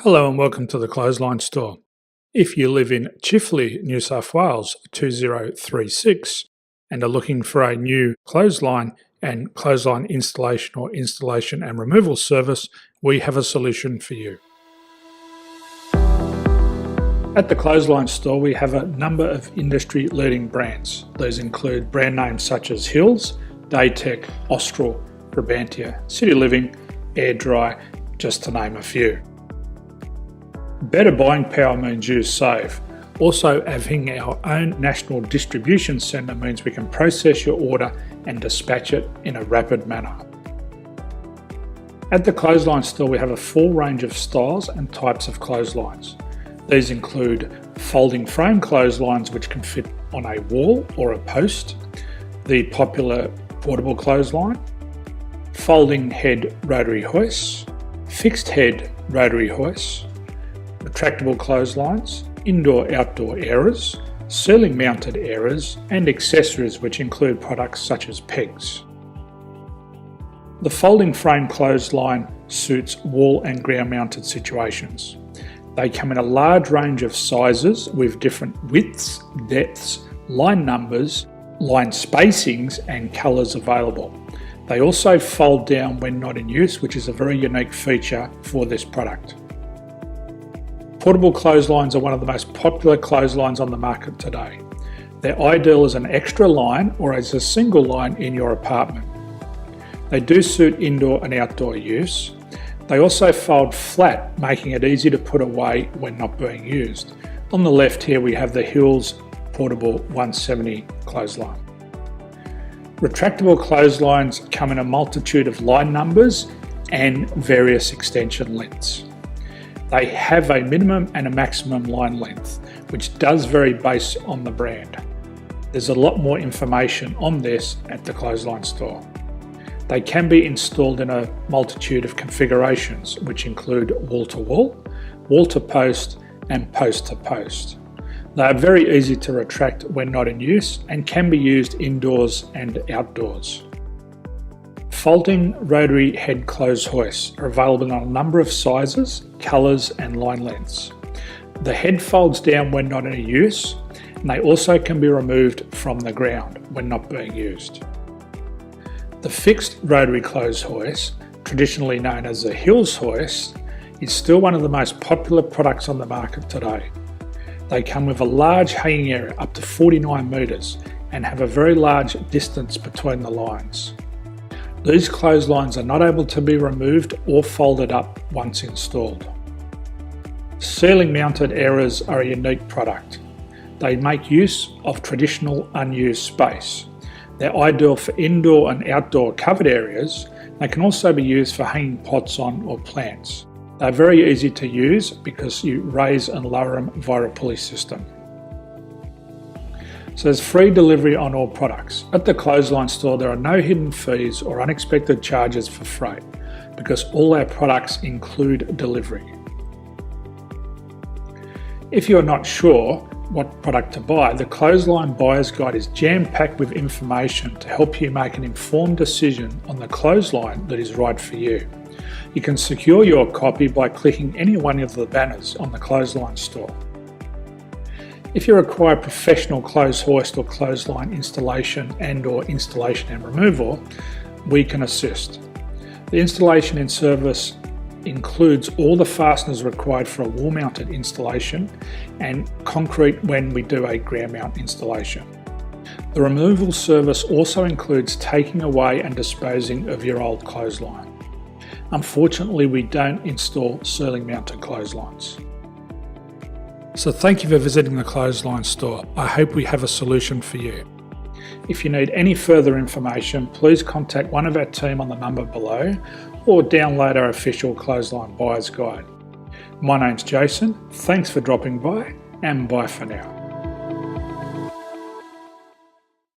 Hello and welcome to the Clothesline Store. If you live in Chifley, New South Wales 2036 and are looking for a new clothesline and clothesline installation or installation and removal service, we have a solution for you. At the Clothesline Store, we have a number of industry-leading brands. These include brand names such as Hills, Daytech, Austral, Brabantia, City Living, Air Dry, just to name a few. Better buying power means you save. Also, having our own national distribution centre means we can process your order and dispatch it in a rapid manner. At the Clothesline Store, we have a full range of styles and types of clotheslines. These include folding frame clotheslines which can fit on a wall or a post, the popular portable clothesline, folding head rotary hoists, fixed head rotary hoists, retractable clotheslines, indoor-outdoor airers, ceiling mounted airers, and accessories which include products such as pegs. The folding frame clothesline suits wall and ground mounted situations. They come in a large range of sizes with different widths, depths, line numbers, line spacings and colours available. They also fold down when not in use, which is a very unique feature for this product. Portable clotheslines are one of the most popular clotheslines on the market today. They're ideal as an extra line or as a single line in your apartment. They do suit indoor and outdoor use. They also fold flat, making it easy to put away when not being used. On the left here we have the Hills Portable 170 clothesline. Retractable clotheslines come in a multitude of line numbers and various extension lengths. They have a minimum and a maximum line length, which does vary based on the brand. There's a lot more information on this at the Clothesline Store. They can be installed in a multitude of configurations, which include wall-to-wall, wall-to-post, and post-to-post. They are very easy to retract when not in use and can be used indoors and outdoors. Folding rotary head clothes hoists are available in a number of sizes, colours and line lengths. The head folds down when not in use, and they also can be removed from the ground when not being used. The fixed rotary clothes hoist, traditionally known as the Hills hoist, is still one of the most popular products on the market today. They come with a large hanging area up to 49 metres and have a very large distance between the lines. These clotheslines are not able to be removed or folded up once installed. Ceiling mounted airers are a unique product. They make use of traditional unused space. They're ideal for indoor and outdoor covered areas. They can also be used for hanging pots on or plants. They're very easy to use because you raise and lower them via a pulley system. So there's free delivery on all products. At the Clothesline Store, there are no hidden fees or unexpected charges for freight because all our products include delivery. If you're not sure what product to buy, the Clothesline Buyer's Guide is jam-packed with information to help you make an informed decision on the clothesline that is right for you. You can secure your copy by clicking any one of the banners on the Clothesline Store. If you require professional clothes hoist or clothesline installation and/or installation and removal, we can assist. The installation and service includes all the fasteners required for a wall-mounted installation and concrete when we do a ground mount installation. The removal service also includes taking away and disposing of your old clothesline. Unfortunately, we don't install ceiling mounted clotheslines. So thank you for visiting the Clothesline Store. I hope we have a solution for you. If you need any further information, please contact one of our team on the number below or download our official Clothesline Buyer's Guide. My name's Jason, thanks for dropping by and bye for now.